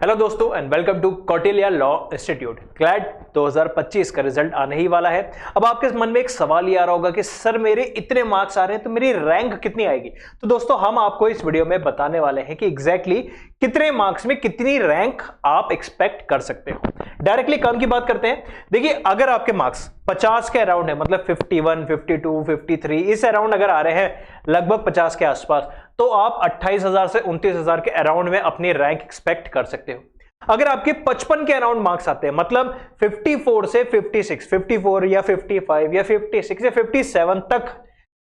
Hello दोस्तों and welcome to Kautilya law institute. CLAT 2025 का result आने ही वाला है। अब आपके मन में एक सवाल ये आ रहा होगा कि सर मेरे इतने मार्क्स आ रहे हैं तो मेरी रैंक कितनी आएगी। तो दोस्तों हम आपको इस वीडियो में बताने वाले हैं कि एग्जैक्टली कितने मार्क्स में कितनी रैंक आप एक्सपेक्ट कर सकते हो। डायरेक्टली काम की बात करते हैं। देखिए अगर आपके मार्क्स 50 के अराउंड है, मतलब 51, 52, 53 इस अराउंड अगर आ रहे हैं, लगभग 50 के आसपास, तो आप 28,000 से 29,000 के अराउंड में अपनी रैंक एक्सपेक्ट कर सकते हो। अगर आपके 55 के अराउंड मार्क्स आते हैं, मतलब 54 से 56, 54 या 55 या 56 या 57 तक,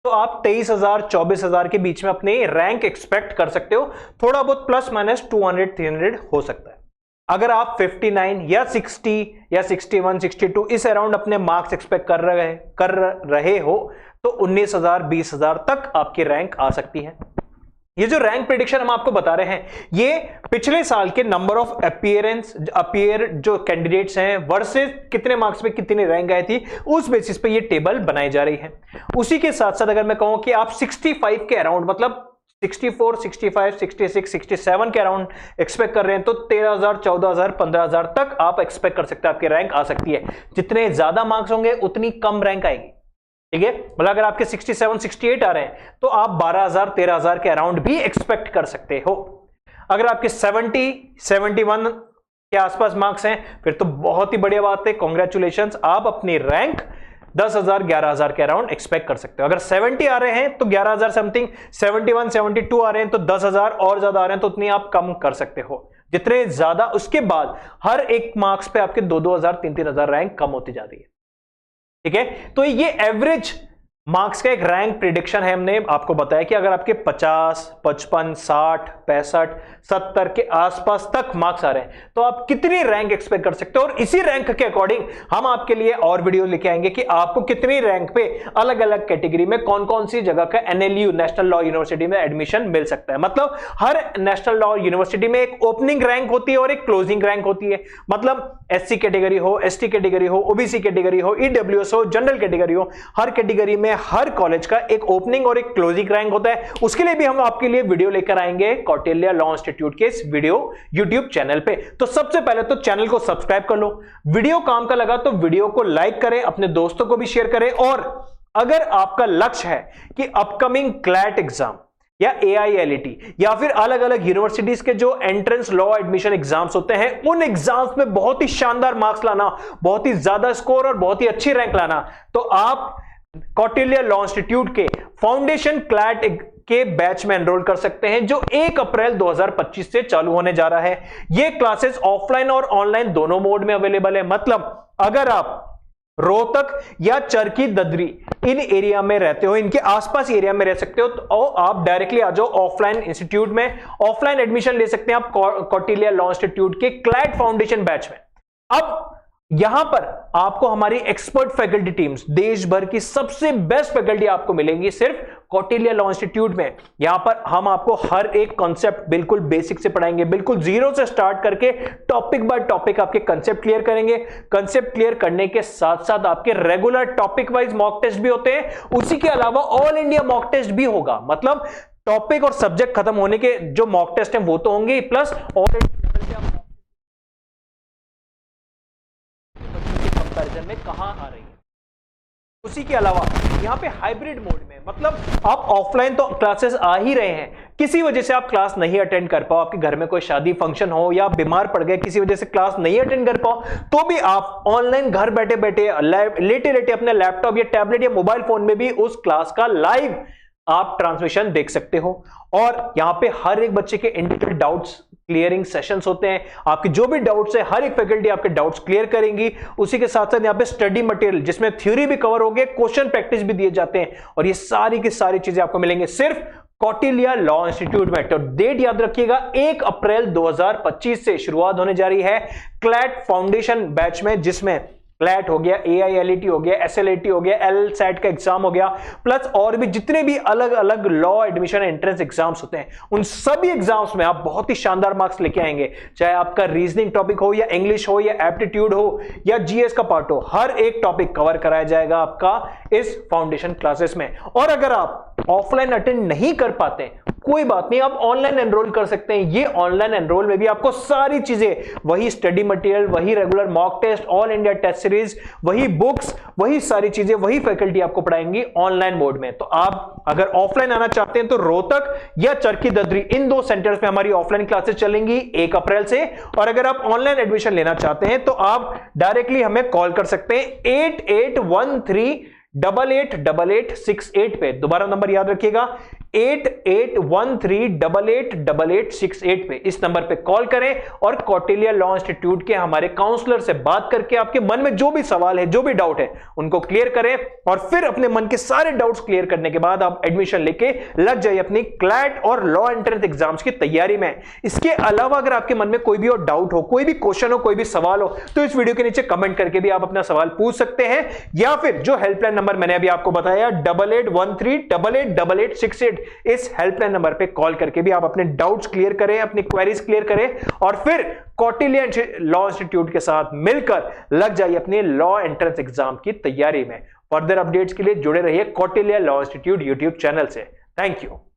तो आप 23,000 24,000 के बीच में अपनी रैंक एक्सपेक्ट कर सकते हो। थोड़ा बहुत प्लस माइनस 200-300 हो सकता है। अगर आप 59 या 60 या 61, 62 इस अराउंड अपने मार्क्स एक्सपेक्ट कर रहे हो तो 19,000 20,000 तक आपकी रैंक आ सकती है। ये जो रैंक प्रेडिक्शन हम आपको बता रहे हैं, ये पिछले साल के नंबर ऑफ अपीयर जो कैंडिडेट्स हैं वर्सेस कितने मार्क्स में कितनी रैंक आई थी, उस बेसिस पे ये टेबल बनाई जा रही है। उसी के साथ साथ अगर मैं कहूं कि आप 65 के अराउंड, मतलब 64, 65, 66, 67 के अराउंड एक्सपेक्ट कर रहे हैं, तो 13,000, 14,000, 15,000 तक आप एक्सपेक्ट कर सकते हैं, आपकी रैंक आ सकती है। जितने ज्यादा मार्क्स होंगे उतनी कम रैंक आएगी, ठीक है। मतलब अगर आपके 67, 68 आ रहे हैं तो आप 12,000, 13,000 के अराउंड भी एक्सपेक्ट कर सकते हो। अगर आपके 70, 71 के आसपास मार्क्स हैं, फिर तो बहुत ही बढ़िया बात है, कॉन्ग्रेचुलेशंस, आप अपनी रैंक 10,000, 11,000 के अराउंड एक्सपेक्ट कर सकते हो। अगर 70 आ रहे हैं तो 11,000 समथिंग, 71, 72 आ रहे हैं तो 10,000 और ज्यादा आ रहे हैं तो उतनी आप कम कर सकते हो। जितने ज्यादा, उसके बाद हर एक मार्क्स पे आपके 2-2,000, 3-3,000 रैंक कम होती जा रही है, ठीक है। तो ये एवरेज मार्क्स का एक रैंक प्रिडिक्शन है। हमने आपको बताया कि अगर आपके 50, 55, 60, 65, 70 के आसपास तक मार्क्स आ रहे हैं तो आप कितनी रैंक एक्सपेक्ट कर सकते हो, और इसी रैंक के अकॉर्डिंग हम आपके लिए और वीडियो लेके आएंगे कि आपको कितनी रैंक पे अलग अलग कैटेगरी में कौन कौन सी जगह का NLU नेशनल लॉ यूनिवर्सिटी में एडमिशन मिल सकता है। मतलब हर नेशनल लॉ यूनिवर्सिटी में एक ओपनिंग रैंक होती है और एक क्लोजिंग रैंक होती है। मतलब SC कैटेगरी हो, ST कैटेगरी हो, OBC कैटेगरी हो, EWS हो, जनरल कैटेगरी हो, हर कैटेगरी में हर कॉलेज का एक ओपनिंग और एक क्लोजिंग रैंक होता है। उसके लिए भी हम आपके लिए वीडियो लेकर आएंगे कौटिल्य लॉ इंस्टीट्यूट के इस वीडियो यूट्यूब चैनल पे। तो सबसे पहले तो चैनल को सब्सक्राइब कर लो, वीडियो काम का लगा तो वीडियो को लाइक करें, अपने दोस्तों को भी शेयर करें, और अगर आपका लक्ष्य है कि अपकमिंग क्लैट एग्जाम या AILET या फिर अलग अलग यूनिवर्सिटीज के जो एंट्रेंस लॉ एडमिशन एग्जाम्स होते हैं, उन एग्जाम्स में बहुत ही शानदार मार्क्स लाना, बहुत ही ज्यादा स्कोर और बहुत ही अच्छी रैंक लाना, तो आप कौटिल्य लॉ इंस्टीट्यूट के फाउंडेशन क्लैट के बैच में एनरोल कर सकते हैं, जो 1 अप्रैल 2025 से चालू होने जा रहा है। ये क्लासेस ऑफलाइन और ऑनलाइन दोनों मोड में अवेलेबल है। मतलब अगर आप रोहतक या चरखी ददरी इन एरिया में रहते हो, इनके आसपास एरिया में रह सकते हो, तो आप डायरेक्टली आ जाओ ऑफलाइन इंस्टीट्यूट में, ऑफलाइन एडमिशन ले सकते हैं आप कौटिल्य लॉ इंस्टीट्यूट के क्लैट फाउंडेशन बैच में। अब यहां पर आपको हमारी एक्सपर्ट फैकल्टी टीम्स, देश भर की सबसे बेस्ट फैकल्टी आपको मिलेंगी सिर्फ कौटिल्य लॉ इंस्टीट्यूट में। यहां पर हम आपको हर एक कॉन्सेप्ट बिल्कुल बेसिक से पढ़ाएंगे, बिल्कुल जीरो से स्टार्ट करके टॉपिक बाय टॉपिक आपके कंसेप्ट क्लियर करेंगे। कंसेप्ट क्लियर करने के साथ साथ आपके regular topic wise mock test भी होते हैं, उसी के अलावा ऑल इंडिया मॉक टेस्ट भी होगा। मतलब टॉपिक और सब्जेक्ट खत्म होने के जो मॉक टेस्ट है वो तो होंगे, प्लस ऑल इंडिया कंपैरिजन में कहां आ रही है। उसी के अलावा यहां पे हाइब्रिड मोड में, मतलब आप ऑफलाइन तो क्लासेस आ ही रहे हैं, किसी वजह से आप क्लास नहीं अटेंड कर पाओ, आपके घर में कोई शादी फंक्शन हो या बीमार पड़ गए, किसी वजह से क्लास नहीं अटेंड कर पाओ, तो भी आप ऑनलाइन घर बैठे बैठे लेटे लेटे अपने लैपटॉप या टैबलेट या मोबाइल फोन में भी उस क्लास का लाइव आप ट्रांसमिशन देख सकते हो। और यहां पे हर एक बच्चे के इंडिविजुअल डाउट्स क्लियरिंग सेशंस होते हैं। आपके जो भी डाउट्स है, हर एक फैकल्टी आपके डाउट्स क्लियर करेंगी। उसी के साथ साथ यहाँ पे स्टडी मटेरियल, जिसमें थ्योरी भी कवर हो गए, क्वेश्चन प्रैक्टिस भी दिए जाते हैं, और ये सारी की सारी चीजें आपको मिलेंगे सिर्फ कौटिल्य लॉ इंस्टीट्यूट में। तो डेट याद रखिएगा, 1 अप्रैल 2025 से शुरुआत होने जा रही है क्लैट फाउंडेशन बैच में, जिसमें क्लैट हो गया, AILET हो गया, SLAT हो गया, LSAT का एग्जाम हो गया, प्लस और भी जितने भी अलग अलग लॉ एडमिशन एंट्रेंस एग्जाम्स होते हैं, उन सभी एग्जाम्स में आप बहुत ही शानदार मार्क्स लेके आएंगे। चाहे आपका रीजनिंग टॉपिक हो या इंग्लिश हो या एप्टीट्यूड हो या GS का पार्ट हो, हर एक टॉपिक कवर कराया जाएगा आपका इस फाउंडेशन क्लासेस में। और अगर आप ऑफलाइन अटेंड नहीं कर पाते, कोई बात नहीं, आप ऑनलाइन एनरोल कर सकते हैं। ये ऑनलाइन एनरोल में भी आपको सारी चीजें, वही स्टडी मटेरियल, वही regular mock test, all India test series, वही बुक्स, वही सारी चीजें, वही फैकल्टी आपको पढ़ाएंगी ऑनलाइन मोड में। तो आप अगर ऑफलाइन आना चाहते हैं तो रोहतक या चरखी ददरी, इन दो सेंटर्स में हमारी ऑफलाइन क्लासेस चलेंगी 1 अप्रैल से। और अगर आप ऑनलाइन एडमिशन लेना चाहते हैं तो आप डायरेक्टली हमें कॉल कर सकते हैं 8813888868 पे। दोबारा नंबर याद रखिएगा, 8813888868 पे। इस नंबर पे कॉल करें और कौटिल्य लॉ इंस्टीट्यूट के हमारे काउंसलर से बात करके आपके मन में जो भी सवाल है, जो भी डाउट है, उनको क्लियर करें। और फिर अपने मन के सारे डाउट्स क्लियर करने के बाद आप एडमिशन लेके लग जाइए अपनी क्लैट और लॉ एंट्रेंस एग्जाम्स की तैयारी में। इसके अलावा अगर आपके मन में कोई भी और डाउट हो, कोई भी क्वेश्चन हो, कोई भी सवाल हो, तो इस वीडियो के नीचे कमेंट करके भी आप अपना सवाल पूछ सकते हैं, या फिर जो हेल्पलाइन नंबर मैंने अभी आपको बताया 8813888868, इस हेल्पलाइन नंबर पे कॉल करके भी आप अपने डाउट्स क्लियर करें, अपनी क्वेरीज क्लियर करें और फिर कौटिल्य लॉ इंस्टीट्यूट के साथ मिलकर लग जाइए अपने लॉ एंट्रेंस एग्जाम की तैयारी में। फर्दर अपडेट्स के लिए जुड़े रहिए Kautilya law institute YouTube channel से। Thank you.